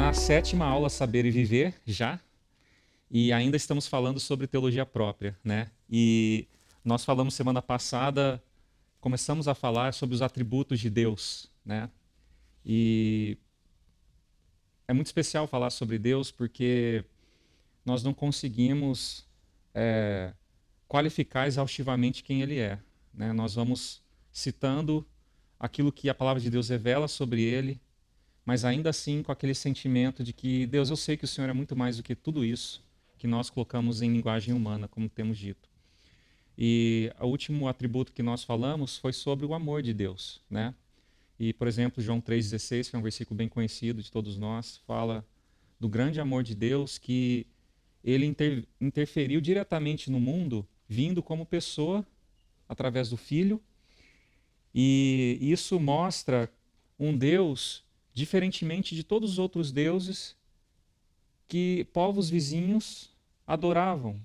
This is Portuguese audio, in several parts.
na sétima aula Saber e Viver, já, e ainda estamos falando sobre teologia própria, né? E nós falamos semana passada, começamos a falar sobre os atributos de Deus, né? E é muito especial falar sobre Deus porque nós não conseguimos qualificar exaustivamente quem Ele é, né? Nós vamos citando aquilo que a palavra de Deus revela sobre Ele, mas ainda assim com aquele sentimento de que, Deus, eu sei que o Senhor é muito mais do que tudo isso que nós colocamos em linguagem humana, como temos dito. E o último atributo que nós falamos foi sobre o amor de Deus, né? E, por exemplo, João 3,16, que é um versículo bem conhecido de todos nós, fala do grande amor de Deus, que ele interferiu diretamente no mundo, vindo como pessoa, através do Filho, e isso mostra um Deus diferentemente de todos os outros deuses que povos vizinhos adoravam.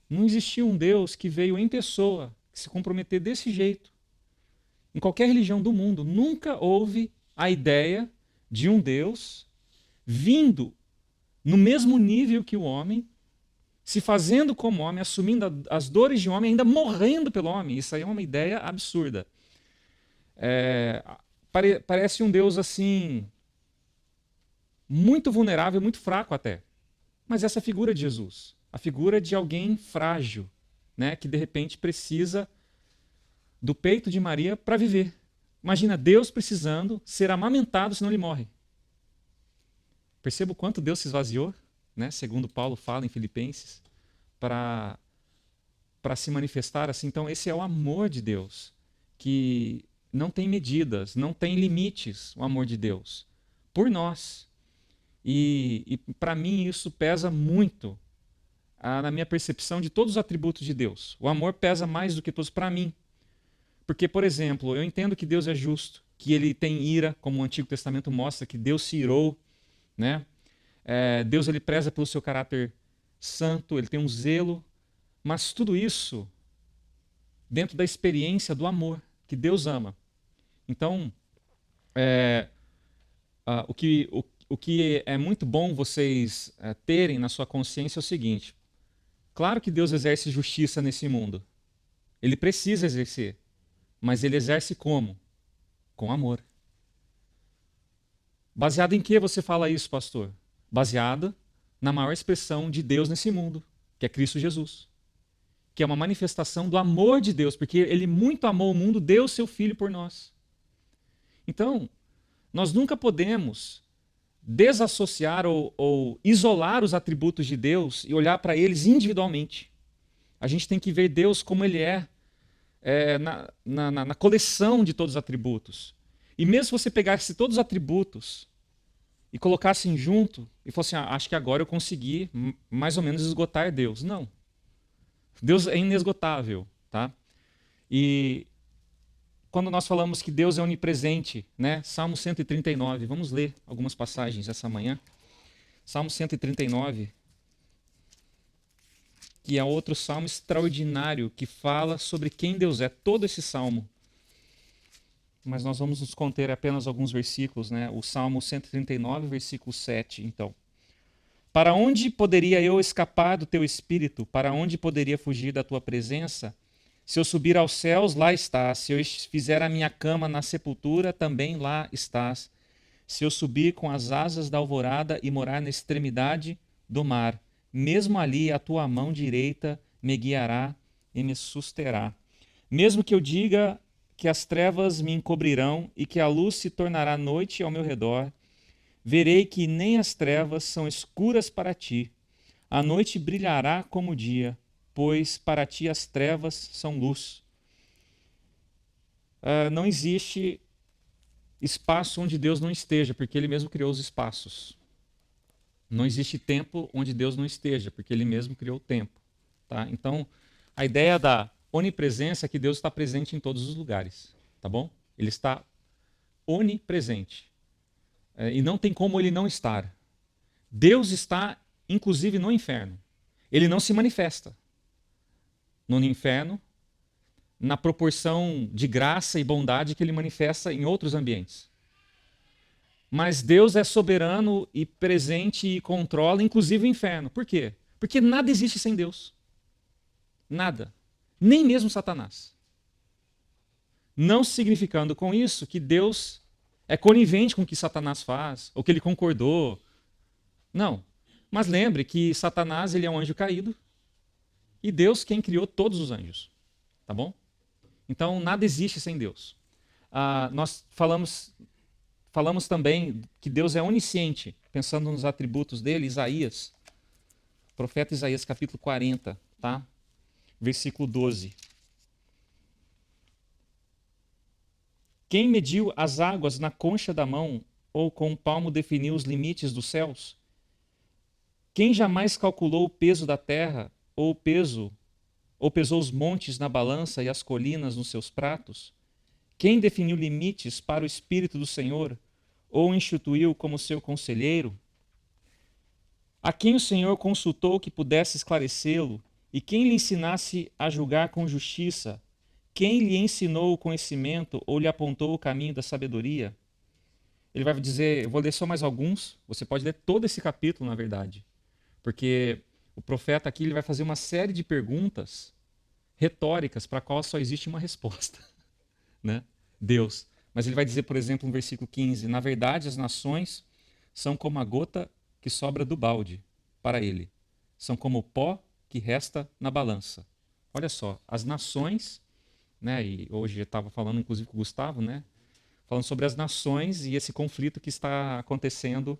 Não existia um Deus que veio em pessoa, que se comprometer desse jeito. Em qualquer religião do mundo, nunca houve a ideia de um Deus vindo no mesmo nível que o homem, se fazendo como homem, assumindo as dores de um homem, ainda morrendo pelo homem. Isso aí é uma ideia absurda. Parece um Deus assim, muito vulnerável, muito fraco até. Mas essa é a figura de Jesus, a figura de alguém frágil, né, que de repente precisa do peito de Maria para viver. Imagina Deus precisando ser amamentado, senão ele morre. Perceba o quanto Deus se esvaziou, né, segundo Paulo fala em Filipenses, para se manifestar assim. Então esse é o amor de Deus, que não tem medidas, não tem limites, o amor de Deus por nós. E para mim isso pesa muito na minha percepção de todos os atributos de Deus. O amor pesa mais do que todos para mim. Porque, por exemplo, eu entendo que Deus é justo, que ele tem ira, como o Antigo Testamento mostra, que Deus se irou, né? Deus ele preza pelo seu caráter santo, ele tem um zelo, mas tudo isso dentro da experiência do amor, que Deus ama. Então, o que é muito bom vocês terem na sua consciência é o seguinte: claro que Deus exerce justiça nesse mundo. Ele precisa exercer. Mas ele exerce como? Com amor. Baseado em que você fala isso, pastor? Baseado na maior expressão de Deus nesse mundo, que é Cristo Jesus. Que é uma manifestação do amor de Deus, porque ele muito amou o mundo, deu o seu Filho por nós. Então, nós nunca podemos desassociar ou isolar os atributos de Deus e olhar para eles individualmente. A gente tem que ver Deus como ele é, na coleção de todos os atributos. E mesmo se você pegasse todos os atributos e colocassem junto e fosse assim, acho que agora eu consegui mais ou menos esgotar Deus. Não. Deus é inesgotável, tá? E quando nós falamos que Deus é onipresente, né? Salmo 139, vamos ler algumas passagens essa manhã. Salmo 139, que é outro salmo extraordinário que fala sobre quem Deus é, todo esse salmo. Mas nós vamos nos conter apenas alguns versículos, né? O Salmo 139, versículo 7, então. Para onde poderia eu escapar do teu espírito? Para onde poderia fugir da tua presença? Se eu subir aos céus, lá estás. Se eu fizer a minha cama na sepultura, também lá estás. Se eu subir com as asas da alvorada e morar na extremidade do mar, mesmo ali a tua mão direita me guiará e me susterá. Mesmo que eu diga que as trevas me encobrirão e que a luz se tornará noite ao meu redor, verei que nem as trevas são escuras para ti. A noite brilhará como o dia, pois para ti as trevas são luz. Não existe espaço onde Deus não esteja, porque ele mesmo criou os espaços. Não existe tempo onde Deus não esteja, porque ele mesmo criou o tempo. Tá? Então, a ideia da onipresença é que Deus está presente em todos os lugares. Tá bom? Ele está onipresente. E não tem como ele não estar. Deus está, inclusive, no inferno. Ele não se manifesta no inferno na proporção de graça e bondade que ele manifesta em outros ambientes. Mas Deus é soberano e presente e controla, inclusive o inferno. Por quê? Porque nada existe sem Deus. Nada. Nem mesmo Satanás. Não significando com isso que Deus é conivente com o que Satanás faz, ou que ele concordou. Não. Mas lembre que Satanás ele é um anjo caído e Deus quem criou todos os anjos. Tá bom? Então nada existe sem Deus. Nós falamos também que Deus é onisciente, pensando nos atributos dele, Isaías, profeta Isaías capítulo 40, tá? Versículo 12. Quem mediu as águas na concha da mão, ou com o palmo definiu os limites dos céus? Quem jamais calculou o peso da terra, ou pesou os montes na balança e as colinas nos seus pratos? Quem definiu limites para o Espírito do Senhor, ou o instituiu como seu conselheiro? A quem o Senhor consultou que pudesse esclarecê-lo, e quem lhe ensinasse a julgar com justiça? Quem lhe ensinou o conhecimento ou lhe apontou o caminho da sabedoria? Ele vai dizer, eu vou ler só mais alguns, você pode ler todo esse capítulo, na verdade, porque o profeta aqui ele vai fazer uma série de perguntas retóricas para a qual só existe uma resposta, né? Deus. Mas ele vai dizer, por exemplo, no versículo 15, na verdade as nações são como a gota que sobra do balde para ele, são como o pó que resta na balança. Olha só, as nações, né, e hoje eu estava falando inclusive com o Gustavo, né, falando sobre as nações e esse conflito que está acontecendo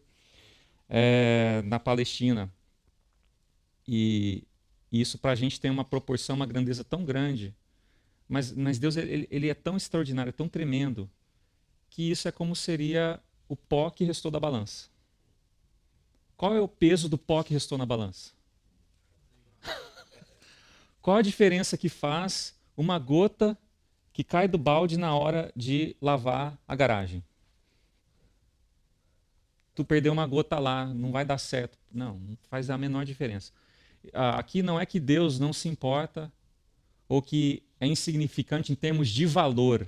na Palestina. E isso para a gente tem uma proporção, uma grandeza tão grande. Mas Deus ele é tão extraordinário, tão tremendo, que isso é como seria o pó que restou da balança. Qual é o peso do pó que restou na balança? Qual a diferença que faz uma gota que cai do balde na hora de lavar a garagem? Tu perdeu uma gota lá, não vai dar certo. Não faz a menor diferença. Aqui não é que Deus não se importa ou que é insignificante em termos de valor,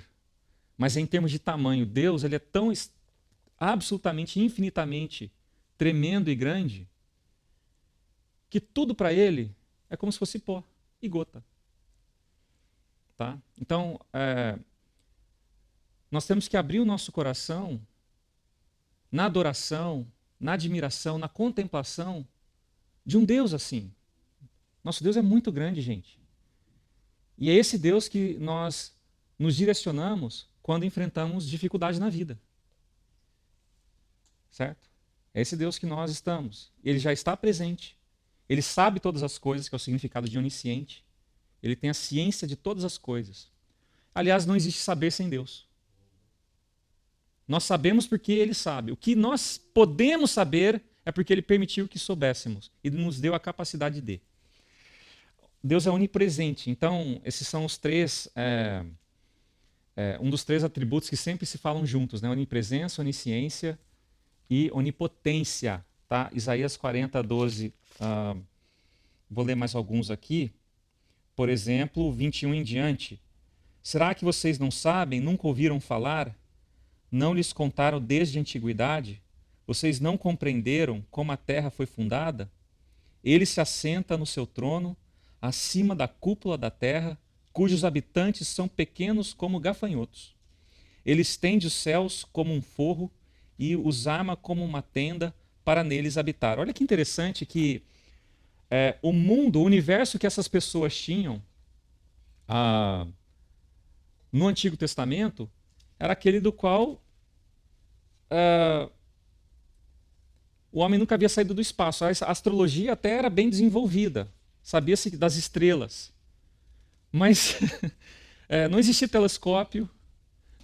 mas em termos de tamanho. Deus ele é tão absolutamente, infinitamente tremendo e grande que tudo para ele é como se fosse pó e gota. Tá? Então, nós temos que abrir o nosso coração na adoração, na admiração, na contemplação de um Deus assim. Nosso Deus é muito grande, gente. E é esse Deus que nós nos direcionamos quando enfrentamos dificuldade na vida. Certo? É esse Deus que nós estamos. Ele já está presente. Ele sabe todas as coisas, que é o significado de onisciente. Ele tem a ciência de todas as coisas. Aliás, não existe saber sem Deus. Nós sabemos porque Ele sabe. O que nós podemos saber é porque Ele permitiu que soubéssemos e nos deu a capacidade de. Deus é onipresente. Então, esses são os três, um dos três atributos que sempre se falam juntos, né? Onipresença, onisciência e onipotência. Tá? Isaías 40, 12. Vou ler mais alguns aqui. Por exemplo, 21 em diante. Será que vocês não sabem, nunca ouviram falar? Não lhes contaram desde a antiguidade? Vocês não compreenderam como a terra foi fundada? Ele se assenta no seu trono, acima da cúpula da terra, cujos habitantes são pequenos como gafanhotos. Ele estende os céus como um forro e os arma como uma tenda para neles habitar. Olha que interessante que o mundo, o universo que essas pessoas tinham no Antigo Testamento era aquele do qual o homem nunca havia saído do espaço. A astrologia até era bem desenvolvida, sabia-se das estrelas. Mas não existia telescópio,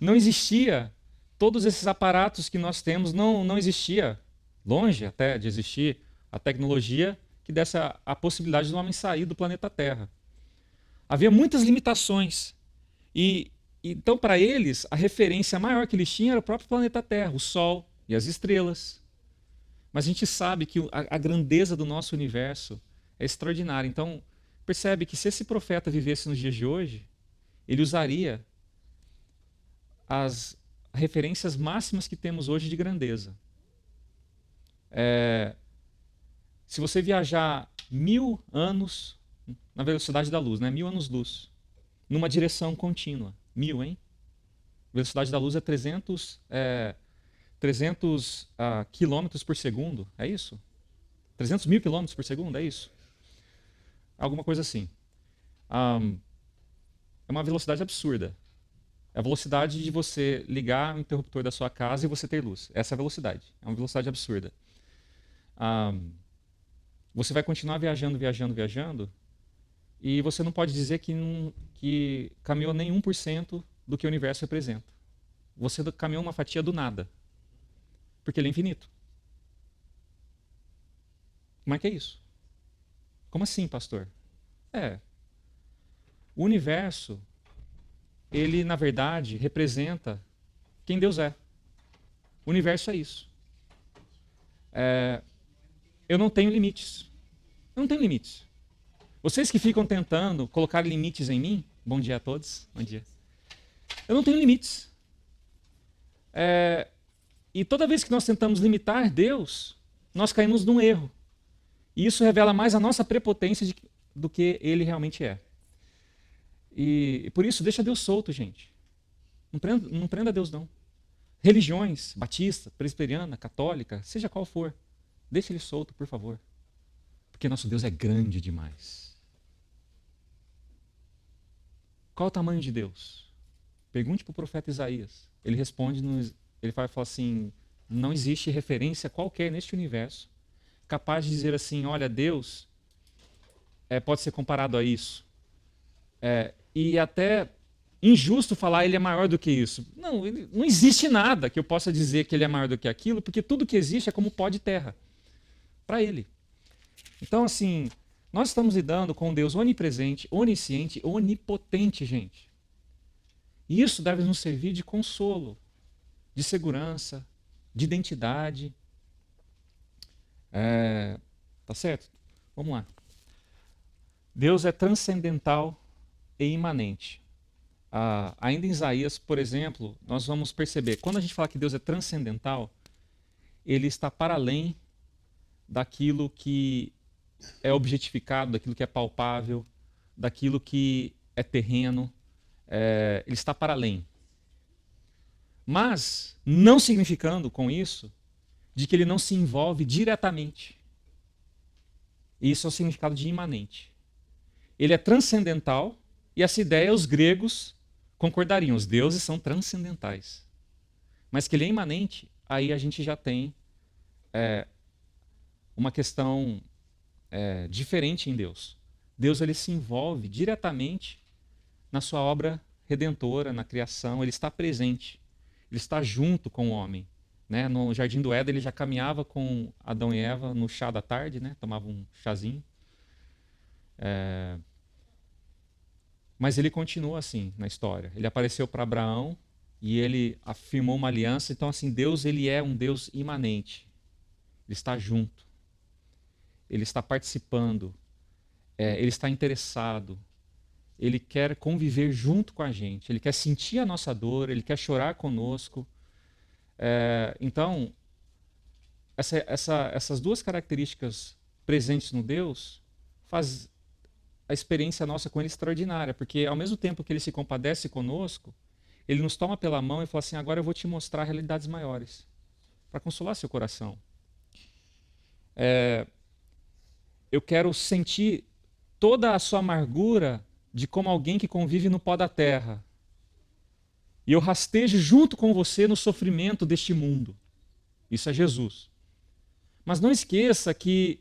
não existia todos esses aparatos que nós temos, não existia, longe até de existir, a tecnologia que desse a possibilidade do homem sair do planeta Terra. Havia muitas limitações. E então, para eles, a referência maior que eles tinham era o próprio planeta Terra, o Sol e as estrelas. Mas a gente sabe que a grandeza do nosso universo é extraordinária. Então, percebe que se esse profeta vivesse nos dias de hoje, ele usaria referências máximas que temos hoje de grandeza. Se você viajar 1000 anos na velocidade da luz, né? 1000 anos-luz, numa direção contínua. 1000, hein? A velocidade da luz é 300 quilômetros por segundo, é isso? 300 mil quilômetros por segundo, é isso? Alguma coisa assim. É uma velocidade absurda. É a velocidade de você ligar o interruptor da sua casa e você ter luz. Essa é a velocidade. É uma velocidade absurda. Você vai continuar viajando, viajando, viajando, e você não pode dizer que caminhou nem 1% do que o universo representa. Você caminhou uma fatia do nada. Porque ele é infinito. Como é que é isso? Como assim, pastor? O universo, ele, na verdade, representa quem Deus é. O universo é isso. Eu não tenho limites. Eu não tenho limites. Vocês que ficam tentando colocar limites em mim, bom dia a todos, bom dia. Eu não tenho limites. E toda vez que nós tentamos limitar Deus, nós caímos num erro. E isso revela mais a nossa prepotência do que ele realmente é. E por isso, deixa Deus solto, gente. Não prenda Deus, não. Religiões, batista, presbiteriana, católica, seja qual for, deixa ele solto, por favor. Porque nosso Deus é grande demais. Qual o tamanho de Deus? Pergunte para o profeta Isaías. Ele responde, ele vai falar assim, não existe referência qualquer neste universo capaz de dizer assim, olha, Deus pode ser comparado a isso. E até injusto falar ele é maior do que isso. Não existe nada que eu possa dizer que ele é maior do que aquilo, porque tudo que existe é como pó de terra para ele. Então, assim, nós estamos lidando com um Deus onipresente, onisciente, onipotente, gente. E isso deve nos servir de consolo, de segurança, de identidade. Tá certo? Vamos lá. Deus é transcendental e imanente. Ainda em Isaías, por exemplo, nós vamos perceber, quando a gente fala que Deus é transcendental, ele está para além daquilo que é objetificado, daquilo que é palpável, daquilo que é terreno. Ele está para além. Mas não significando com isso de que ele não se envolve diretamente. Isso é o significado de imanente. Ele é transcendental, e essa ideia os gregos concordariam. Os deuses são transcendentais. Mas que ele é imanente, aí a gente já tem uma questão diferente em Deus. Deus ele se envolve diretamente na sua obra redentora, na criação, ele está presente. Ele está junto com o homem. Né? No Jardim do Éden ele já caminhava com Adão e Eva no chá da tarde, né? Tomava um chazinho. Mas ele continua assim na história. Ele apareceu para Abraão e ele afirmou uma aliança. Então, assim, Deus ele é um Deus imanente. Ele está junto. Ele está participando. Ele está interessado. Ele quer conviver junto com a gente. Ele quer sentir a nossa dor. Ele quer chorar conosco. Então, essas duas características presentes no Deus faz a experiência nossa com ele extraordinária, porque ao mesmo tempo que ele se compadece conosco, ele nos toma pela mão e fala assim, agora eu vou te mostrar realidades maiores, para consolar seu coração. Eu quero sentir toda a sua amargura de como alguém que convive no pó da terra. E eu rastejo junto com você no sofrimento deste mundo. Isso é Jesus. Mas não esqueça que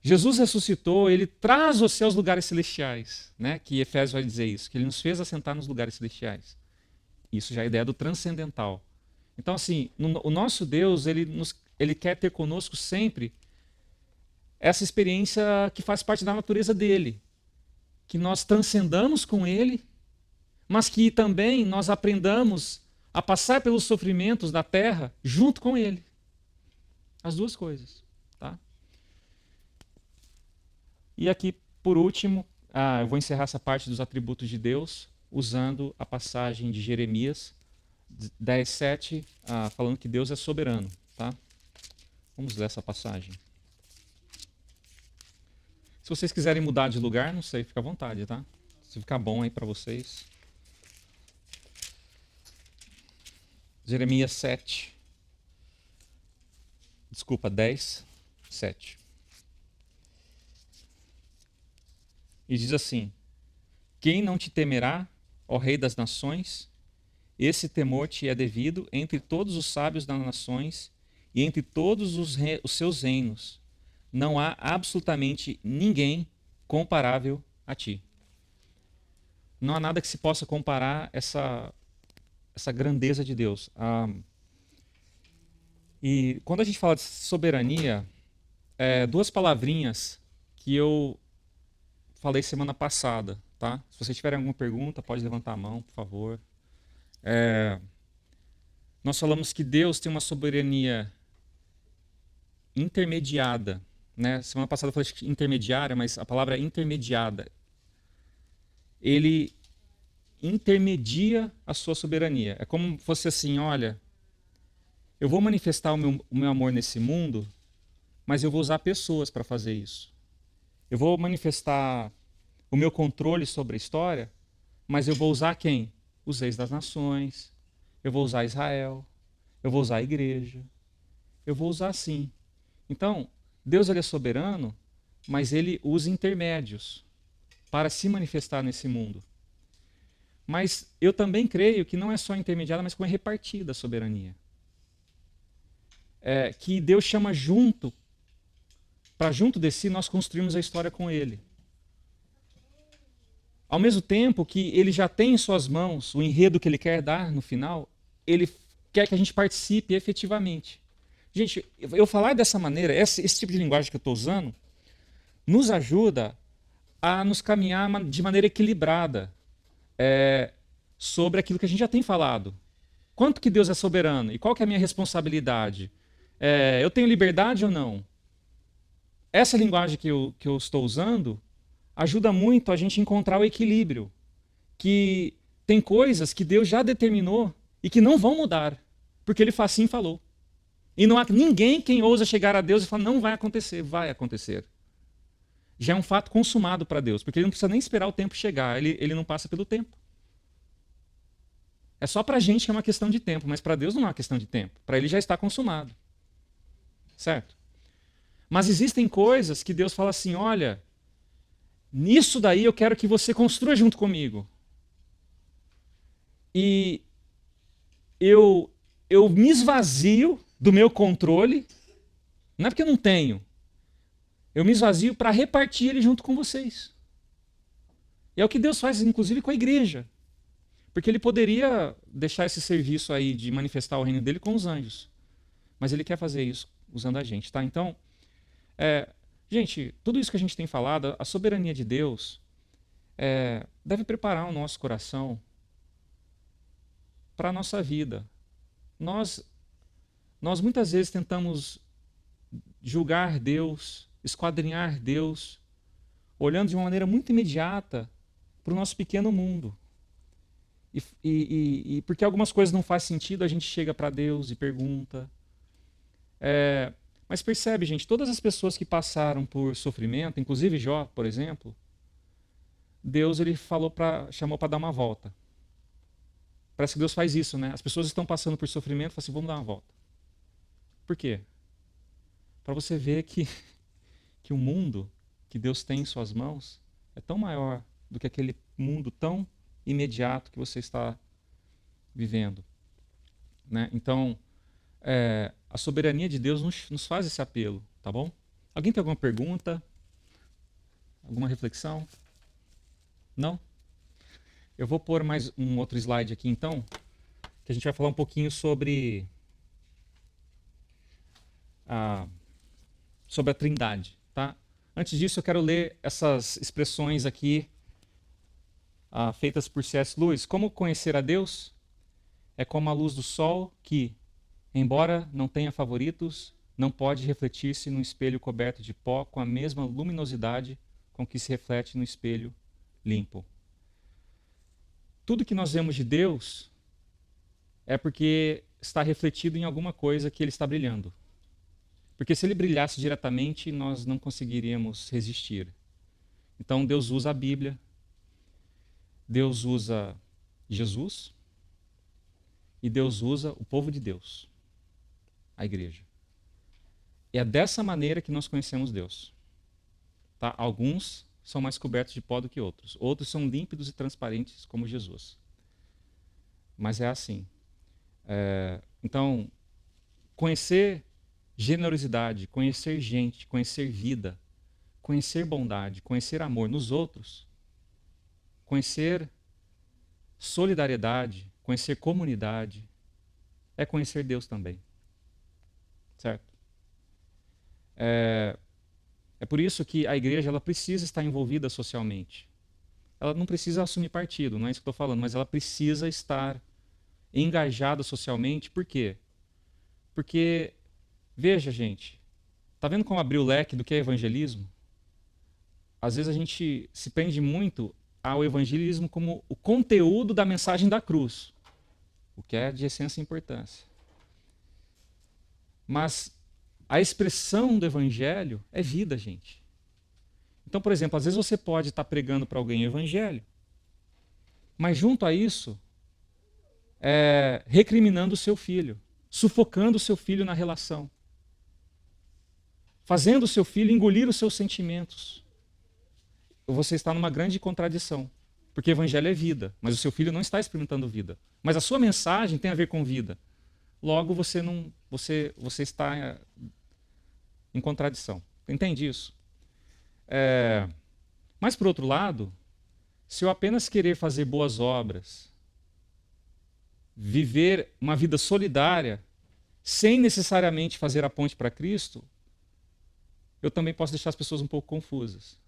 Jesus ressuscitou, ele traz você aos lugares celestiais, né? Que Efésios vai dizer isso, que ele nos fez assentar nos lugares celestiais. Isso já é a ideia do transcendental. Então, assim, o nosso Deus, ele quer ter conosco sempre essa experiência que faz parte da natureza dele. Que nós transcendamos com ele, mas que também nós aprendamos a passar pelos sofrimentos da terra junto com ele. As duas coisas. Tá? E aqui, por último, eu vou encerrar essa parte dos atributos de Deus usando a passagem de Jeremias, 10:7, falando que Deus é soberano, tá? Vamos ler essa passagem. Se vocês quiserem mudar de lugar, não sei, fica à vontade, tá? Se ficar bom aí para vocês. Jeremias 7. Desculpa, 10:7. E diz assim: Quem não te temerá, ó Rei das nações? Esse temor te é devido entre todos os sábios das nações e entre todos os seus reinos. Não há absolutamente ninguém comparável a ti. Não há nada que se possa comparar essa grandeza de Deus. E quando a gente fala de soberania, duas palavrinhas que eu falei semana passada, tá? Se vocês tiverem alguma pergunta, pode levantar a mão, por favor. Nós falamos que Deus tem uma soberania intermediada, né? Semana passada eu falei intermediária, mas a palavra é intermediada. Ele intermedia a sua soberania. É como fosse assim, olha, eu vou manifestar o meu amor nesse mundo, mas eu vou usar pessoas para fazer isso. Eu vou manifestar o meu controle sobre a história, mas eu vou usar quem? Os reis das nações, eu vou usar Israel, eu vou usar a igreja, eu vou usar sim. Então, Deus ele é soberano, mas ele usa intermédios para se manifestar nesse mundo. Mas eu também creio que não é só intermediada, mas como é repartida a soberania. Que Deus chama junto, para junto de si nós construirmos a história com ele. Ao mesmo tempo que ele já tem em suas mãos o enredo que ele quer dar no final, ele quer que a gente participe efetivamente. Gente, eu falar dessa maneira, esse tipo de linguagem que eu estou usando, nos ajuda a nos caminhar de maneira equilibrada sobre aquilo que a gente já tem falado. Quanto que Deus é soberano e qual que é a minha responsabilidade? Eu tenho liberdade ou não? Essa linguagem que eu estou usando ajuda muito a gente encontrar o equilíbrio. Que tem coisas que Deus já determinou e que não vão mudar, porque Ele assim falou. E não há ninguém quem ousa chegar a Deus e falar, não vai acontecer. Vai acontecer. Já é um fato consumado para Deus, porque Ele não precisa nem esperar o tempo chegar, ele não passa pelo tempo. É só para a gente que é uma questão de tempo, mas para Deus não é uma questão de tempo. Para Ele já está consumado. Certo? Mas existem coisas que Deus fala assim, olha, nisso daí eu quero que você construa junto comigo. E eu me esvazio do meu controle, não é porque eu não tenho, eu me esvazio para repartir ele junto com vocês. E é o que Deus faz, inclusive, com a igreja. Porque ele poderia deixar esse serviço aí de manifestar o reino dele com os anjos. Mas ele quer fazer isso usando a gente, tá? Então, gente, tudo isso que a gente tem falado, a soberania de Deus deve preparar o nosso coração para a nossa vida. Nós muitas vezes tentamos julgar Deus, esquadrinhar Deus, olhando de uma maneira muito imediata para o nosso pequeno mundo. E porque algumas coisas não fazem sentido, a gente chega para Deus e pergunta. Mas percebe, gente, todas as pessoas que passaram por sofrimento, inclusive Jó, por exemplo, Deus ele chamou para dar uma volta. Parece que Deus faz isso, né? As pessoas estão passando por sofrimento, fala assim, vamos dar uma volta. Por quê? Para você ver que o mundo que Deus tem em suas mãos é tão maior do que aquele mundo tão imediato que você está vivendo. Né? Então, a soberania de Deus nos faz esse apelo, tá bom? Alguém tem alguma pergunta? Alguma reflexão? Não? Eu vou pôr mais um outro slide aqui, então, que a gente vai falar um pouquinho sobre a Trindade, tá? Antes disso, eu quero ler essas expressões aqui feitas por C.S. Lewis. Como conhecer a Deus? É como a luz do sol que, embora não tenha favoritos, não pode refletir-se num espelho coberto de pó com a mesma luminosidade com que se reflete no espelho limpo. Tudo que nós vemos de Deus, é porque está refletido em alguma coisa que ele está brilhando. Porque se ele brilhasse diretamente, nós não conseguiríamos resistir. Então Deus usa a Bíblia, Deus usa Jesus e Deus usa o povo de Deus, a igreja. E é dessa maneira que nós conhecemos Deus. Tá? Alguns são mais cobertos de pó do que outros. Outros são límpidos e transparentes como Jesus. Mas é assim. Então, conhecer generosidade, conhecer gente, conhecer vida, conhecer bondade, conhecer amor nos outros, conhecer solidariedade, conhecer comunidade, é conhecer Deus também. Certo? É por isso que a igreja ela precisa estar envolvida socialmente. Ela não precisa assumir partido, não é isso que eu estou falando, mas ela precisa estar engajada socialmente. Por quê? Porque, veja, gente, tá vendo como abriu o leque do que é evangelismo? Às vezes a gente se prende muito ao evangelismo como o conteúdo da mensagem da cruz, o que é de essência e importância. Mas a expressão do evangelho é vida, gente. Então, por exemplo, às vezes você pode estar pregando para alguém o evangelho, mas junto a isso, recriminando o seu filho, sufocando o seu filho na relação, fazendo o seu filho engolir os seus sentimentos. Você está numa grande contradição, porque o evangelho é vida, mas o seu filho não está experimentando vida. Mas a sua mensagem tem a ver com vida. Logo, você está em contradição. Entende isso? Mas, por outro lado, se eu apenas querer fazer boas obras, viver uma vida solidária, sem necessariamente fazer a ponte para Cristo, eu também posso deixar as pessoas um pouco confusas.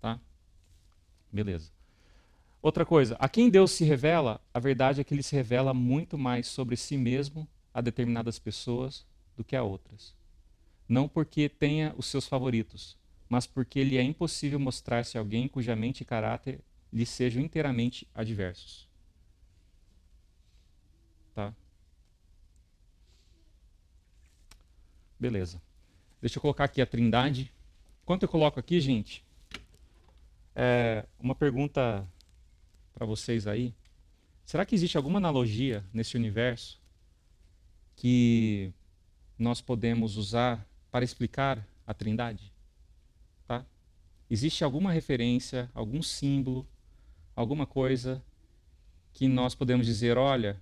Tá? Beleza. Outra coisa, a quem Deus se revela, a verdade é que ele se revela muito mais sobre si mesmo a determinadas pessoas do que a outras. Não porque tenha os seus favoritos, mas porque lhe é impossível mostrar-se alguém cuja mente e caráter lhe sejam inteiramente adversos. Tá? Beleza. Deixa eu colocar aqui a Trindade. Enquanto eu coloco aqui, gente, uma pergunta para vocês aí. Será que existe alguma analogia nesse universo que nós podemos usar para explicar a Trindade? Tá? Existe alguma referência, algum símbolo, alguma coisa que nós podemos dizer, olha,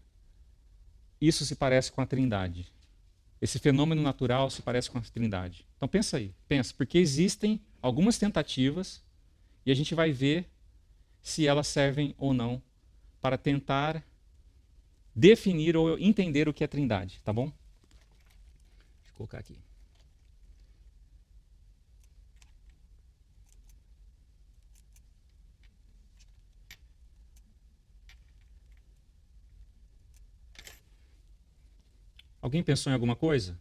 isso se parece com a Trindade. Esse fenômeno natural se parece com a Trindade. Então pensa aí, porque existem algumas tentativas e a gente vai ver se elas servem ou não para tentar definir ou entender o que é Trindade, tá bom? Deixa eu colocar aqui. Alguém pensou em alguma coisa?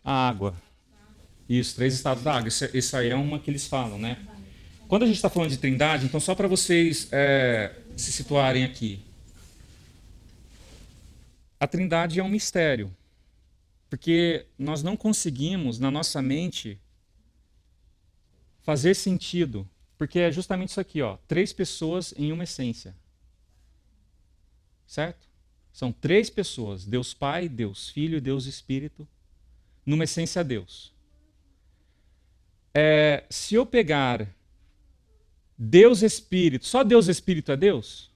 A água. Isso, 3 estados da água. Isso aí é uma que eles falam, né? Quando a gente está falando de Trindade, então só para vocês se situarem aqui. A Trindade é um mistério. Porque nós não conseguimos, na nossa mente, fazer sentido. Porque é justamente isso aqui, ó, 3 pessoas em uma essência. Certo? São 3 pessoas, Deus Pai, Deus Filho e Deus Espírito, numa essência Deus. Se eu pegar Deus Espírito, só Deus Espírito é Deus?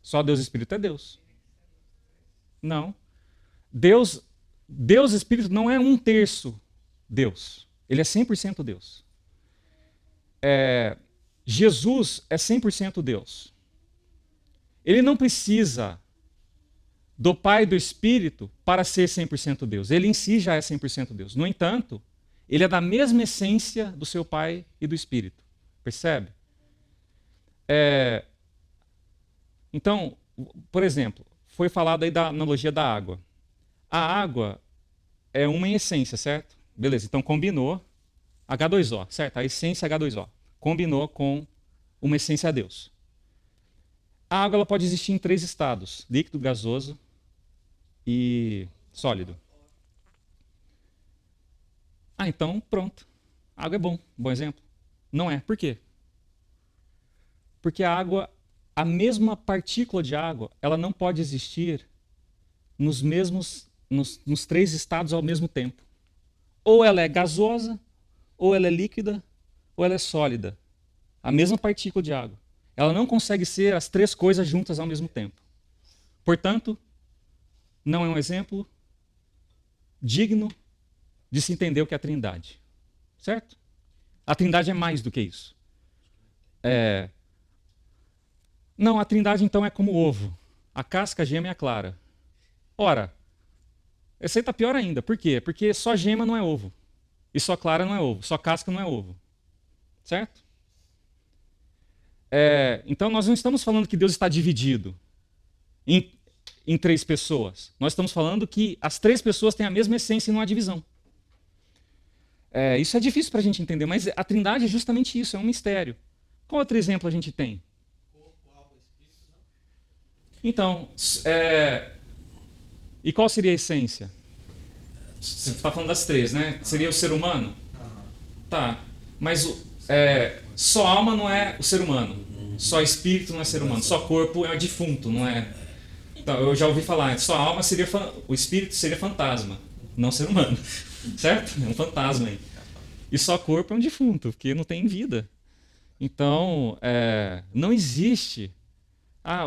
Só Deus Espírito é Deus. Não. Deus Espírito não é 1/3 Deus. Ele é 100% Deus. Jesus é 100% Deus. Ele não precisa do Pai e do Espírito para ser 100% Deus. Ele em si já é 100% Deus. No entanto, ele é da mesma essência do seu Pai e do Espírito. Percebe? Então, por exemplo, foi falado aí da analogia da água. A água é uma em essência, certo? Beleza, então combinou H2O, certo? A essência H2O. combinou com uma essência a Deus. A água ela pode existir em 3 estados: líquido, gasoso e sólido. Então pronto. A água é bom exemplo? Não é. Por quê? Porque a água, a mesma partícula de água, ela não pode existir nos 3 estados ao mesmo tempo. Ou ela é gasosa, ou ela é líquida, ou ela é sólida. A mesma partícula de água. Ela não consegue ser as 3 coisas juntas ao mesmo tempo. Portanto, não é um exemplo digno de se entender o que é a Trindade. Certo? A Trindade é mais do que isso. Não, a Trindade então é como o ovo. A casca, a gema e a clara. Ora, esse aí está pior ainda. Por quê? Porque só gema não é ovo. E só clara não é ovo. Só casca não é ovo. Certo? Então nós não estamos falando que Deus está dividido em 3 pessoas. Nós estamos falando que as 3 pessoas têm a mesma essência e não há divisão. Isso é difícil para a gente entender, mas a Trindade é justamente isso, é um mistério. Qual outro exemplo a gente tem? Então, e qual seria a essência? Você está falando das 3, né? Seria o ser humano? Tá, mas só alma não é o ser humano, só espírito não é ser humano, só corpo é defunto, não é? Então, eu já ouvi falar, só alma seria, o espírito seria fantasma, não ser humano, certo? É um fantasma aí. E só corpo é um defunto, porque não tem vida. Então, não existe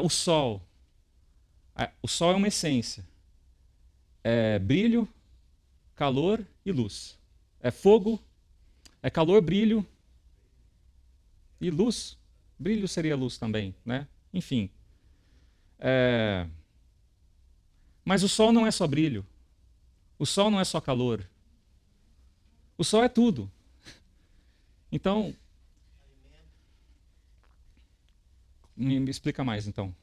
o sol. O sol é uma essência. É brilho, calor e luz. É fogo, é calor, brilho e luz. Brilho seria luz também, né? Enfim. Mas o sol não é só brilho. O sol não é só calor. O sol é tudo. Então, me explica mais, então.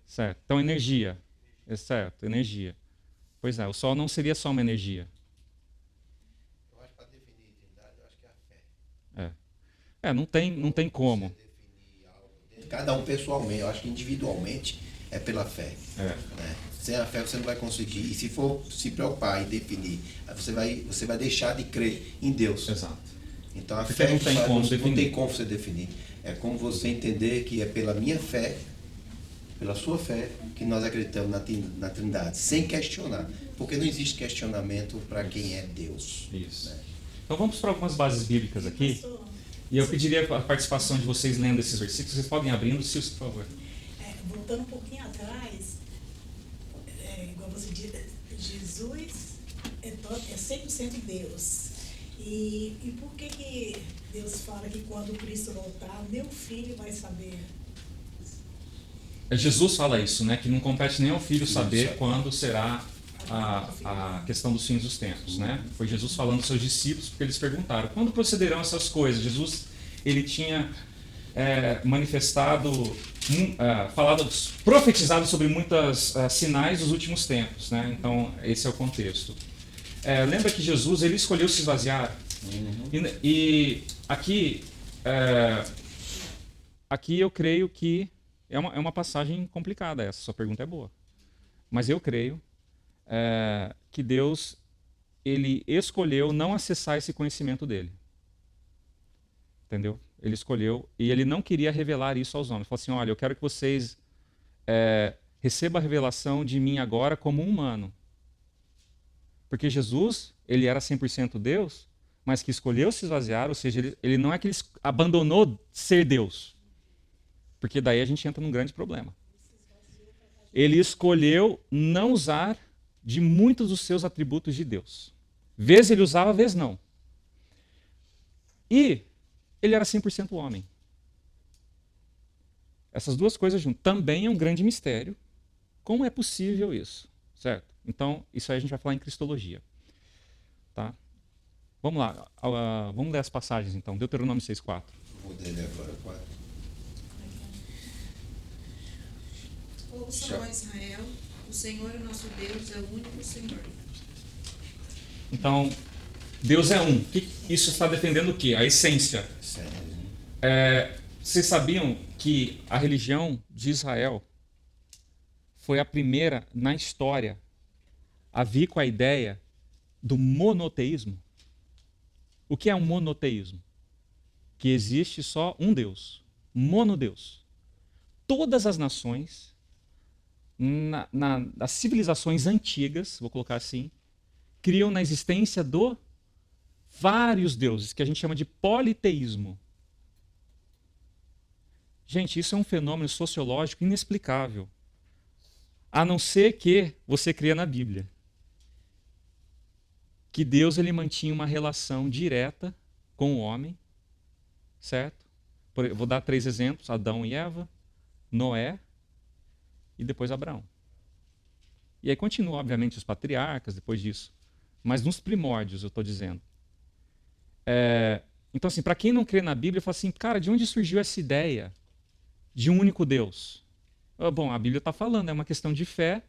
Certo. Então, energia. Certo, energia. Pois é, o sol não seria só uma energia. Eu acho que para definir a Trindade, eu acho que é a fé. Não tem como. Cada um pessoalmente, eu acho que individualmente é pela fé. É. Né? Sem a fé você não vai conseguir. E se for se preocupar em definir, você vai deixar de crer em Deus. Exato. Então a Porque fé não tem como definir. não tem como você definir. É como você entender que é pela minha fé, pela sua fé, que nós acreditamos na Trindade, sem questionar. Porque não existe questionamento para quem é Deus. Isso. Né? Então vamos para algumas bases bíblicas aqui. E eu pediria a participação de vocês lendo esses versículos. Vocês podem abrindo, Silvio, por favor. Voltando um pouquinho atrás, igual você disse, Jesus é 100% Deus. E por que Deus fala que quando Cristo voltar, meu filho vai saber? Jesus fala isso, né? Que não compete nem ao filho saber quando será a questão dos fins dos tempos, né? Foi Jesus falando aos seus discípulos, porque eles perguntaram, quando procederão essas coisas? Jesus, ele tinha manifestado, profetizado sobre muitos sinais dos últimos tempos, né? Então, esse é o contexto. Lembra que Jesus, ele escolheu se esvaziar? E aqui eu creio que é uma passagem complicada essa, sua pergunta é boa. Mas eu creio que Deus, ele escolheu não acessar esse conhecimento dele. Entendeu? Ele escolheu, e ele não queria revelar isso aos homens. Ele falou assim, olha, eu quero que vocês recebam a revelação de mim agora como um humano. Porque Jesus, ele era 100% Deus, mas que escolheu se esvaziar, ou seja, ele não é que ele abandonou ser Deus. Porque daí a gente entra num grande problema. Ele escolheu não usar de muitos dos seus atributos de Deus. Vez ele usava, vez não. E ele era 100% homem. Essas duas coisas juntas. Também é um grande mistério. Como é possível isso? Certo? Então, isso aí a gente vai falar em cristologia. Tá? Vamos lá. Vamos ler as passagens, então. Deuteronômio 6,4. Vou ler agora 4. Ouça, ó Israel, o Senhor, o nosso Deus, é o único Senhor. Então, Deus é um. Isso está defendendo o quê? A essência. Vocês sabiam que a religião de Israel foi a primeira na história a vir com a ideia do monoteísmo? O que é um monoteísmo? Que existe só um Deus, monodeus. Todas as nações, nas civilizações antigas, vou colocar assim, criam na existência do vários deuses, que a gente chama de politeísmo. Gente, isso é um fenômeno sociológico inexplicável. A não ser que você cria na Bíblia. Que Deus ele mantinha uma relação direta com o homem, certo? Vou dar 3 exemplos: Adão e Eva, Noé e depois Abraão. E aí continua, obviamente, os patriarcas depois disso. Mas nos primórdios, eu estou dizendo. Então, assim, para quem não crê na Bíblia, fala assim, cara, de onde surgiu essa ideia de um único Deus? Bom, a Bíblia está falando, é uma questão de fé,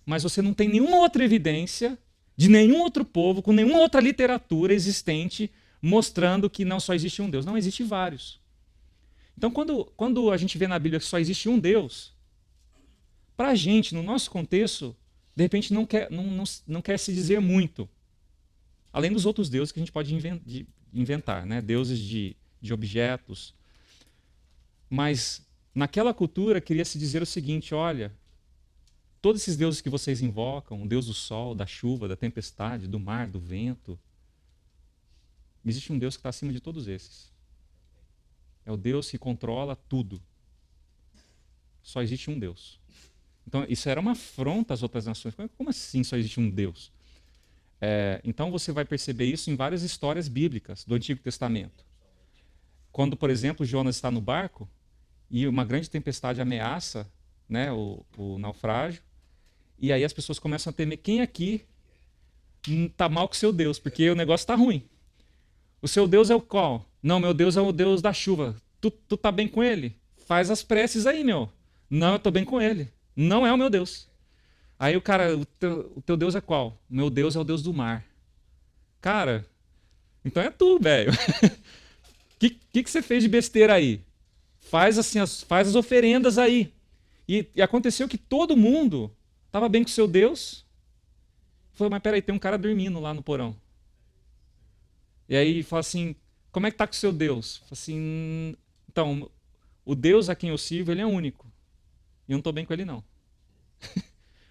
mas você não tem nenhuma outra evidência de nenhum outro povo, com nenhuma outra literatura existente, mostrando que não só existe um Deus. Não, existe vários. Então, quando a gente vê na Bíblia que só existe um Deus, para a gente, no nosso contexto, de repente não quer se dizer muito. Além dos outros deuses que a gente pode inventar, né? Deuses de objetos. Mas naquela cultura queria se dizer o seguinte: olha, todos esses deuses que vocês invocam, o Deus do sol, da chuva, da tempestade, do mar, do vento, existe um Deus que está acima de todos esses. É o Deus que controla tudo. Só existe um Deus. Então isso era uma afronta às outras nações. Como assim só existe um Deus? Então você vai perceber isso em várias histórias bíblicas do Antigo Testamento. Quando, por exemplo, Jonas está no barco e uma grande tempestade ameaça, né, o naufrágio, e aí as pessoas começam a temer: quem aqui está mal com o seu Deus? Porque o negócio está ruim. O seu Deus é o qual? Não, meu Deus é o Deus da chuva. Tu tá bem com ele? Faz as preces aí, meu. Não, eu estou bem com ele. Não é o meu Deus. Aí o cara, o teu Deus é qual? Meu Deus é o Deus do mar. Cara, então é tu, velho. O que você fez de besteira aí? Faz assim, faz as oferendas aí. E aconteceu que todo mundo estava bem com o seu Deus. Falou, mas peraí, tem um cara dormindo lá no porão. E aí fala assim, como é que tá com o seu Deus? Fala assim, então, o Deus a quem eu sirvo, ele é único. E eu não estou bem com ele, não.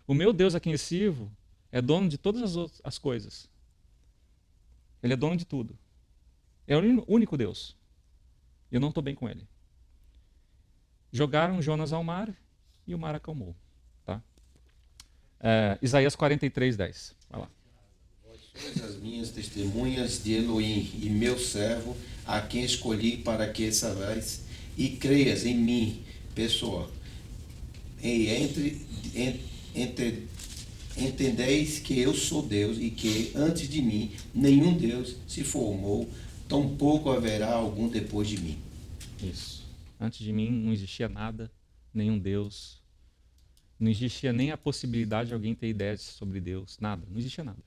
O meu Deus a quem eu sirvo é dono de todas as coisas. Ele é dono de tudo. É o único Deus. Eu não estou bem com ele. Jogaram Jonas ao mar e o mar acalmou. Tá? Isaías 43:10. Vai lá. Vós sois as minhas testemunhas de Elohim e meu servo, a quem escolhi para que saibais e creias em mim, pessoa. E entendeis que eu sou Deus e que antes de mim nenhum Deus se formou, tampouco haverá algum depois de mim. Isso. Antes de mim não existia nada, nenhum Deus. Não existia nem a possibilidade de alguém ter ideias sobre Deus. Nada. Não existia nada.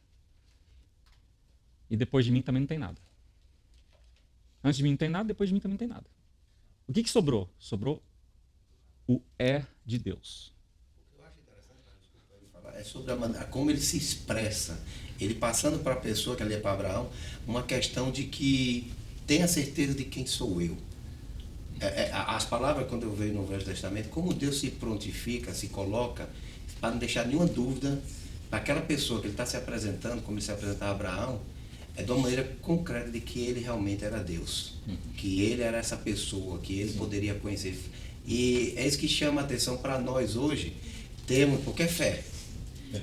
E depois de mim também não tem nada. Antes de mim não tem nada, depois de mim também não tem nada. O que sobrou? Sobrou o de Deus. O que eu acho interessante é sobre a maneira como ele se expressa. Ele passando para a pessoa, que ali é para Abraão, uma questão de que tenha certeza de quem sou eu. As palavras, quando eu vejo no Velho Testamento, como Deus se prontifica, se coloca, para não deixar nenhuma dúvida para aquela pessoa que ele está se apresentando, como ele se apresentava a Abraão, é de uma maneira concreta de que ele realmente era Deus, que ele era essa pessoa, que ele poderia conhecer. E é isso que chama a atenção para nós hoje, porque é fé.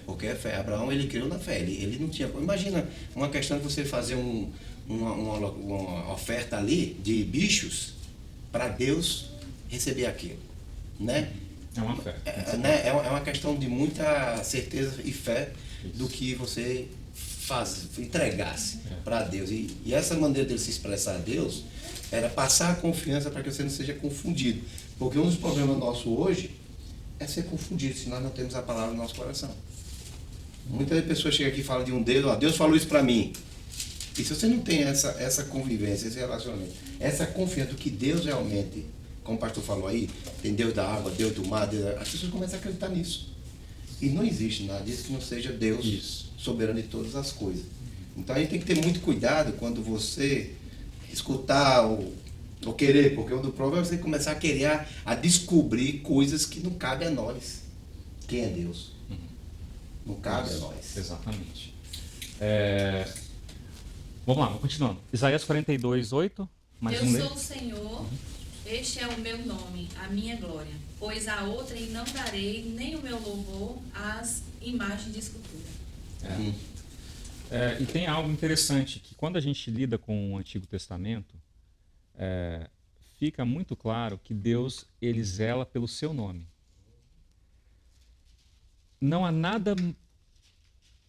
Porque é fé. Abraão, ele criou na fé, ele não tinha... Imagina uma questão de você fazer uma oferta ali de bichos para Deus receber aquilo, né? É uma fé. É uma questão de muita certeza e fé do que você entregasse para Deus. E essa maneira dele se expressar a Deus era passar a confiança para que você não seja confundido. Porque um dos problemas nossos hoje é ser confundido, se nós não temos a palavra no nosso coração. Muitas pessoas chegam aqui e falam de um Deus, Deus falou isso para mim. E se você não tem essa convivência, esse relacionamento, essa confiança do que Deus realmente, como o pastor falou aí, tem Deus da água, Deus do mar, as pessoas começam a acreditar nisso. E não existe nada disso que não seja Deus soberano de todas as coisas. Então a gente tem que ter muito cuidado quando você escutar ou querer, porque o do problema é você começar a querer a descobrir coisas que não cabem a nós. Quem é Deus? Não cabe a nós. Exatamente. Vamos lá, vamos continuando. Isaías 42, 8. Mais Eu um sou o Senhor, este é o meu nome, a minha glória. Pois a outra e não darei nem o meu louvor às imagens de escultura. E tem algo interessante, que quando a gente lida com o Antigo Testamento, fica muito claro que Deus, ele zela pelo seu nome. Não há nada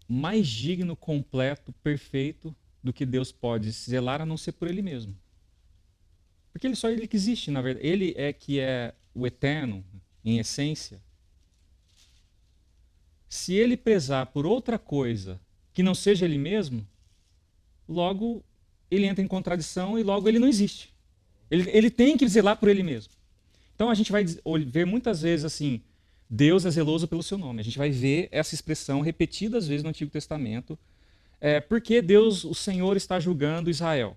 mais digno, completo, perfeito do que Deus pode zelar a não ser por ele mesmo. Porque ele só ele que existe, na verdade. Ele é que é o eterno, em essência. Se ele prezar por outra coisa que não seja ele mesmo, logo ele entra em contradição e logo ele não existe. Ele tem que zelar por ele mesmo. Então a gente vai ver muitas vezes assim, Deus é zeloso pelo seu nome. A gente vai ver essa expressão repetidas vezes no Antigo Testamento. Porque Deus, o Senhor, está julgando Israel?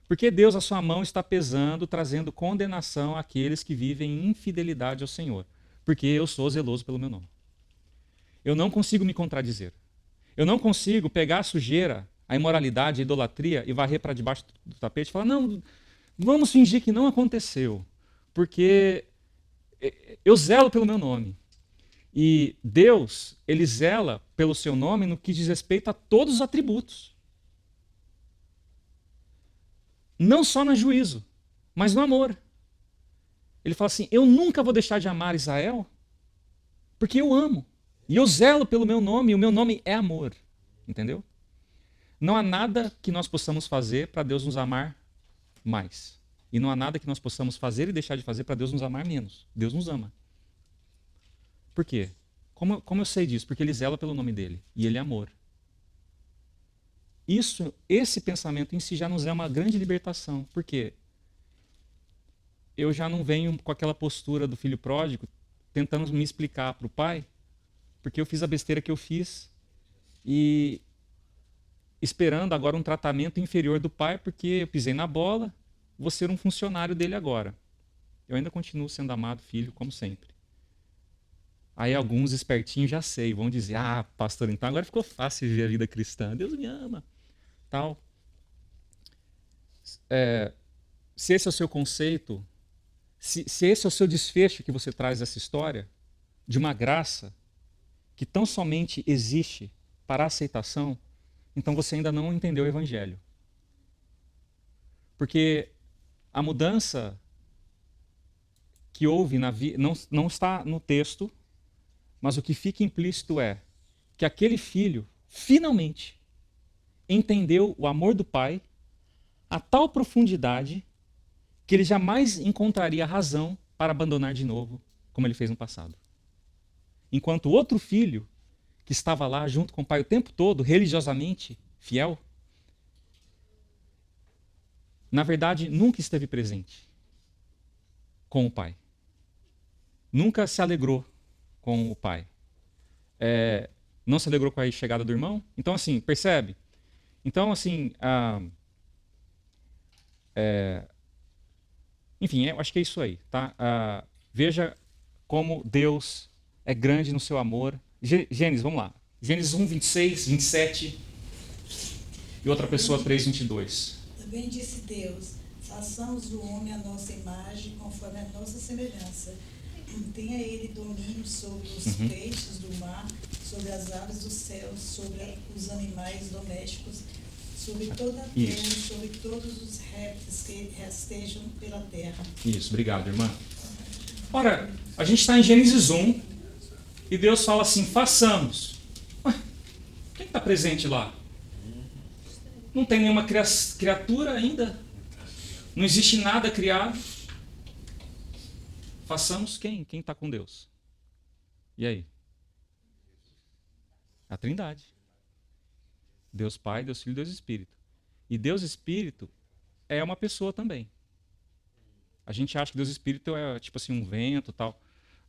Porque Deus, a sua mão está pesando, trazendo condenação àqueles que vivem em infidelidade ao Senhor. Porque eu sou zeloso pelo meu nome. Eu não consigo me contradizer. Eu não consigo pegar a sujeira, a imoralidade, a idolatria e varrer para debaixo do tapete e falar, não, vamos fingir que não aconteceu. Porque eu zelo pelo meu nome. E Deus, ele zela pelo seu nome no que diz respeito a todos os atributos. Não só no juízo, mas no amor. Ele fala assim, eu nunca vou deixar de amar Israel, porque eu amo. E eu zelo pelo meu nome, e o meu nome é amor. Entendeu? Não há nada que nós possamos fazer para Deus nos amar mais. E não há nada que nós possamos fazer e deixar de fazer para Deus nos amar menos. Deus nos ama. Por quê? Como eu sei disso? Porque ele zela pelo nome dele. E ele é amor. Esse pensamento em si já nos é uma grande libertação. Por quê? Eu já não venho com aquela postura do filho pródigo, tentando me explicar para o pai, porque eu fiz a besteira que eu fiz, e esperando agora um tratamento inferior do pai, porque eu pisei na bola, vou ser um funcionário dele agora. Eu ainda continuo sendo amado filho, como sempre. Aí alguns espertinhos já sei, vão dizer, pastor, então agora ficou fácil viver a vida cristã, Deus me ama, tal. Se esse é o seu conceito, se esse é o seu desfecho que você traz dessa história, de uma graça que tão somente existe para a aceitação, então você ainda não entendeu o Evangelho. Porque a mudança que houve na vida não está no texto, mas o que fica implícito é que aquele filho, finalmente, entendeu o amor do pai a tal profundidade que ele jamais encontraria razão para abandonar de novo, como ele fez no passado. Enquanto o outro filho, que estava lá junto com o pai o tempo todo, religiosamente fiel, na verdade nunca esteve presente com o pai. Nunca se alegrou com o pai. Não se alegrou com a chegada do irmão. Então, assim, percebe? Então, assim, enfim, eu acho que é isso aí, tá? Veja como Deus é grande no seu amor. Gênesis, vamos lá. Gênesis 1, 26, 27 e outra pessoa 3, 22. Também disse Deus, façamos o homem à nossa imagem, conforme a nossa semelhança. Tenha ele domínio sobre os peixes do mar, sobre as aves do céu, sobre os animais domésticos, sobre toda a terra, sobre todos os répteis que rastejam pela terra. Isso, obrigado, irmã. Ora, a gente está em Gênesis 1 e Deus fala assim, façamos. Ué, quem está presente lá? Não tem nenhuma criatura ainda. Não existe nada criado. Façamos quem? Quem está com Deus? E aí? A Trindade. Deus Pai, Deus Filho e Deus Espírito. E Deus Espírito é uma pessoa também. A gente acha que Deus Espírito é tipo assim um vento, tal.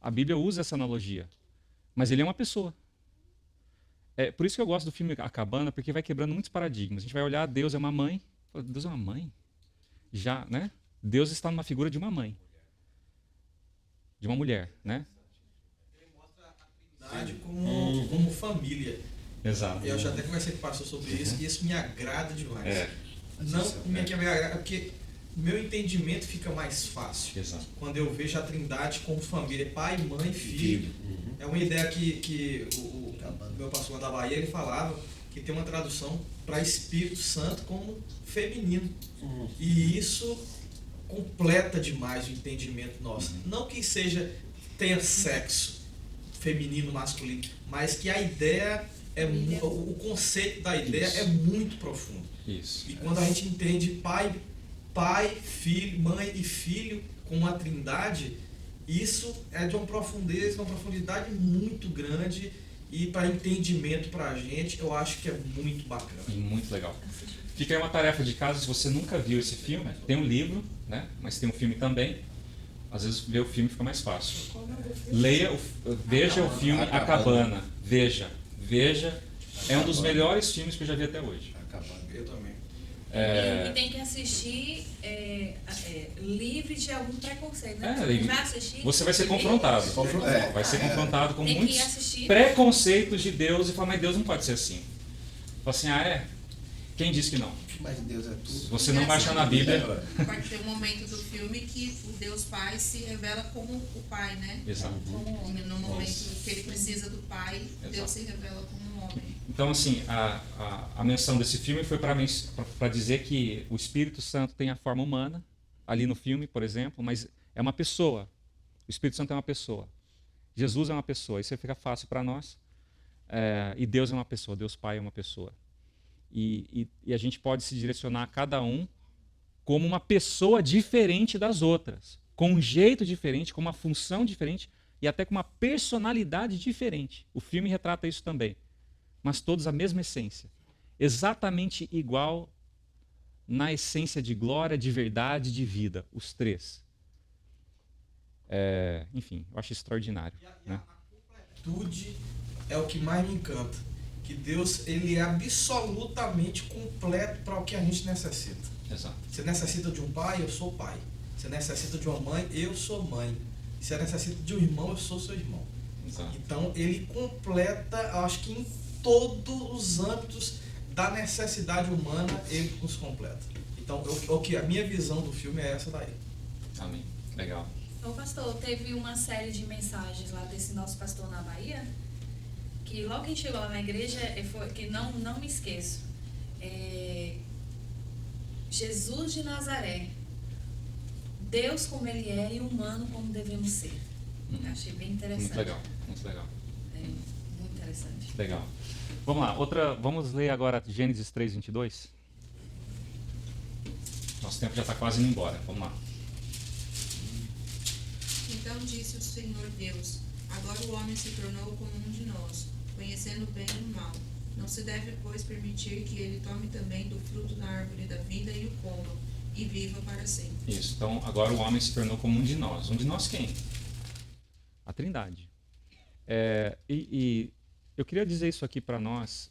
A Bíblia usa essa analogia, mas ele é uma pessoa. É por isso que eu gosto do filme A Cabana, porque vai quebrando muitos paradigmas. A gente vai olhar, Deus é uma mãe. Deus é uma mãe? Já, né? Deus está numa figura de uma mãe. De uma mulher, né? Trindade como família. Exato. Eu já até conversei com o pastor sobre isso, e isso me agrada demais. É. Não me agrada, porque meu entendimento fica mais fácil. Exato. Quando eu vejo a Trindade como família, pai, mãe, filho. É uma ideia que o meu pastor lá da Bahia, ele falava que tem uma tradução para Espírito Santo como feminino. E isso completa demais o entendimento nosso. Não que tenha sexo feminino, masculino, mas que a ideia o conceito da ideia é muito profundo. Isso. E quando a gente entende pai, filho, mãe e filho com uma trindade, isso é de uma profundidade muito grande, e para entendimento para a gente, eu acho que é muito bacana. Muito legal. Fica aí uma tarefa de casa, se você nunca viu esse filme, tem um livro, né? Mas tem um filme também. Às vezes ver o filme fica mais fácil. Veja o filme A Cabana. Veja. É um dos melhores filmes que eu já vi até hoje. Eu também. E tem que assistir livre de algum preconceito, né? Vai assistir, você vai ser confrontado. Vai ser confrontado com muitos preconceitos de Deus e falar, mas Deus não pode ser assim. Fala assim, quem disse que não? Mas Deus é tudo. Você não vai achar na Bíblia. Pode ter um momento do filme que o Deus Pai se revela como o Pai, né? Exato. Como homem. No momento que ele precisa do Pai, Exato. Deus se revela como um homem. Então, assim, a menção desse filme foi para dizer que o Espírito Santo tem a forma humana, ali no filme, por exemplo, mas é uma pessoa. O Espírito Santo é uma pessoa. Jesus é uma pessoa. Isso fica fácil para nós. E Deus é uma pessoa. Deus Pai é uma pessoa. E a gente pode se direcionar a cada um como uma pessoa diferente das outras, com um jeito diferente, com uma função diferente e até com uma personalidade diferente. O filme retrata isso também, mas todos a mesma essência, exatamente igual na essência de glória, de verdade, de vida, os três. Enfim, eu acho extraordinário. A completude é o que mais me encanta. Que Deus, ele é absolutamente completo para o que a gente necessita. Exato. Você necessita de um pai, eu sou pai. Você necessita de uma mãe, eu sou mãe. Você necessita de um irmão, eu sou seu irmão. Exato. Então, ele completa, acho que em todos os âmbitos da necessidade humana, ele nos completa. Então, a minha visão do filme é essa daí. Amém. Legal. Ô pastor, teve uma série de mensagens lá desse nosso pastor na Bahia, que logo que a gente chegou lá na igreja, que não me esqueço, Jesus de Nazaré, Deus como ele é e humano como devemos ser. Achei bem interessante. Muito legal, muito legal. Muito interessante. Legal. Vamos lá, vamos ler agora Gênesis 3:22. Nosso tempo já está quase indo embora, vamos lá. Então disse o Senhor Deus: agora o homem se tornou como um de nós, conhecendo o bem e o mal. Não se deve, pois, permitir que ele tome também do fruto da árvore da vida e o coma, e viva para sempre. Isso, então agora o homem se tornou como um de nós. Um de nós quem? A Trindade. E eu queria dizer isso aqui para nós,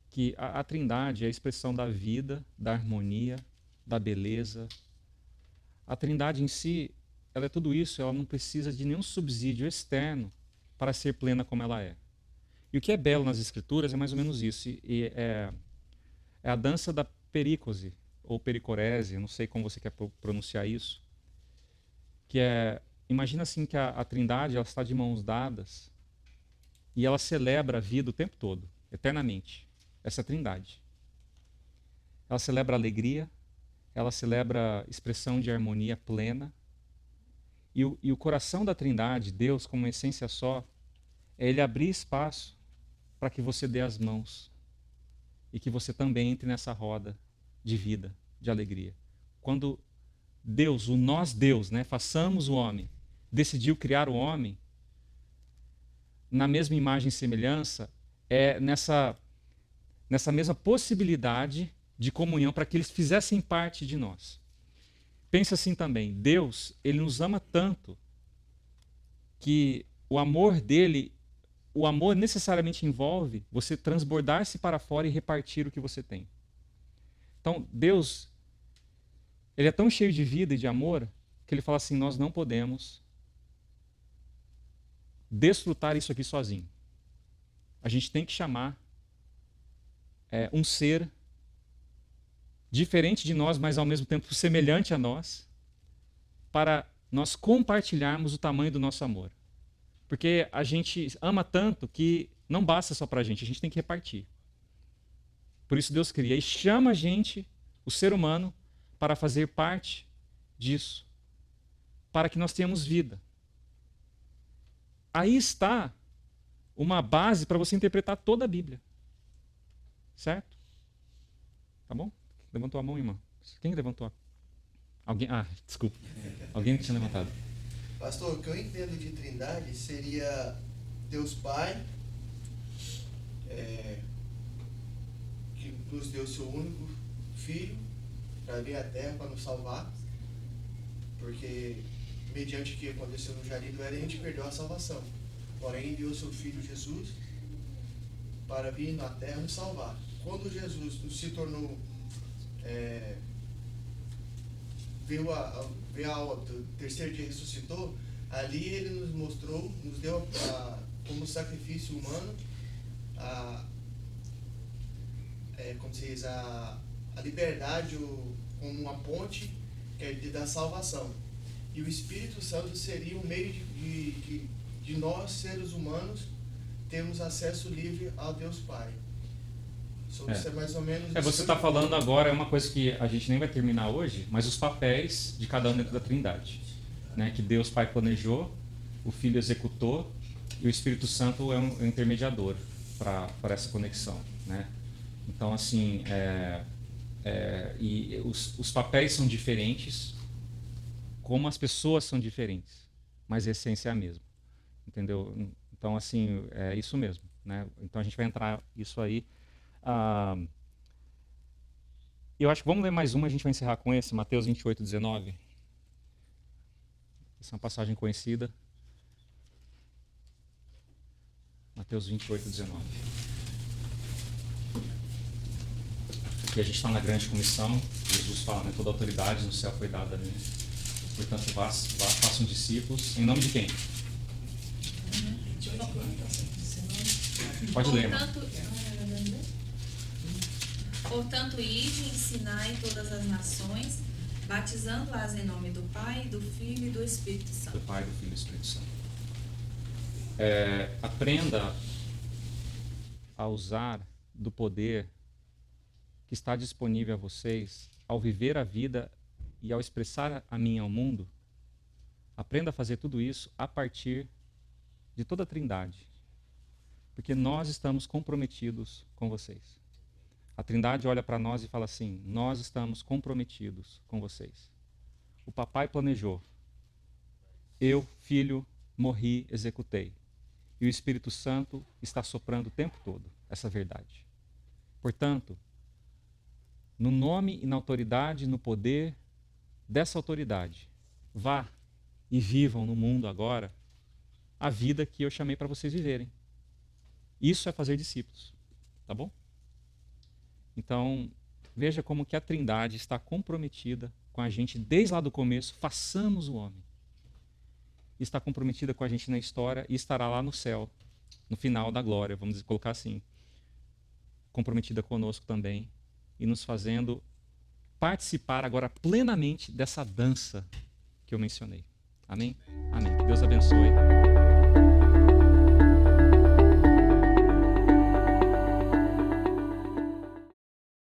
que a Trindade é a expressão da vida, da harmonia, da beleza. A Trindade em si, ela é tudo isso, ela não precisa de nenhum subsídio externo para ser plena como ela é. E o que é belo nas Escrituras é mais ou menos isso. É a dança da perícose, ou pericorese, não sei como você quer pronunciar isso. Imagina assim que a Trindade ela está de mãos dadas e ela celebra a vida o tempo todo, eternamente. Essa Trindade. Ela celebra a alegria, ela celebra a expressão de harmonia plena. E o coração da Trindade, Deus como uma essência só, é ele abrir espaço para que você dê as mãos e que você também entre nessa roda de vida, de alegria. Quando Deus, o nós Deus, né, façamos o homem, decidiu criar o homem na mesma imagem e semelhança, nessa mesma possibilidade de comunhão para que eles fizessem parte de nós. Pense assim também, Deus, ele nos ama tanto que o amor dele, o amor necessariamente envolve você transbordar-se para fora e repartir o que você tem. Então, Deus, ele é tão cheio de vida e de amor que ele fala assim, nós não podemos desfrutar isso aqui sozinho. A gente tem que chamar um ser diferente de nós, mas ao mesmo tempo semelhante a nós, para nós compartilharmos o tamanho do nosso amor. Porque a gente ama tanto que não basta só para a gente tem que repartir. Por isso Deus cria e chama a gente, o ser humano, para fazer parte disso, para que nós tenhamos vida. Aí está uma base para você interpretar toda a Bíblia. Certo? Tá bom? Levantou a mão, irmã? Quem levantou? Alguém? Ah, desculpa. Alguém que tinha levantado. Pastor, o que eu entendo de trindade seria Deus Pai, que nos deu seu único Filho para vir à Terra para nos salvar, porque mediante o que aconteceu no Jardim do Éden, a gente perdeu a salvação. Porém, enviou seu Filho Jesus para vir na Terra nos salvar. Quando Jesus se tornou, veio ao terceiro dia, ressuscitou, ali ele nos mostrou, nos deu como sacrifício humano como se diz, a liberdade como uma ponte da salvação. E o Espírito Santo seria o meio de nós, seres humanos, termos acesso livre ao Deus Pai. Isso é mais ou menos... Você está falando agora, é uma coisa que a gente nem vai terminar hoje, mas os papéis de cada um dentro da Trindade. Né? Que Deus Pai planejou, o Filho executou e o Espírito Santo é um intermediador para essa conexão. Né? Então, assim, e os papéis são diferentes, como as pessoas são diferentes, mas a essência é a mesma. Entendeu? Então, assim, é isso mesmo. Né? Então, a gente vai entrar isso aí. Eu acho que vamos ler mais uma, a gente vai encerrar com esse, Mateus 28, 19. Essa é uma passagem conhecida. Mateus 28, 19. Aqui a gente está na grande comissão. Jesus fala, né, toda a autoridade no céu foi dada a mim. Portanto, façam discípulos. Em nome de quem? Pode ler, irmão. Portanto, ide e ensinai todas as nações, batizando-as em nome do Pai, do Filho e do Espírito Santo. Do Pai, do Filho e do Espírito Santo. Aprenda a usar do poder que está disponível a vocês ao viver a vida e ao expressar a mim ao mundo. Aprenda a fazer tudo isso a partir de toda a Trindade. Porque nós estamos comprometidos com vocês. A Trindade olha para nós e fala assim, nós estamos comprometidos com vocês. O papai planejou. Eu, filho, morri, executei. E o Espírito Santo está soprando o tempo todo essa verdade. Portanto, no nome e na autoridade, no poder dessa autoridade, vá e vivam no mundo agora a vida que eu chamei para vocês viverem. Isso é fazer discípulos. Tá bom? Então, veja como que a Trindade está comprometida com a gente desde lá do começo, façamos o homem. Está comprometida com a gente na história e estará lá no céu, no final da glória, vamos colocar assim. Comprometida conosco também e nos fazendo participar agora plenamente dessa dança que eu mencionei. Amém? Amém. Que Deus abençoe.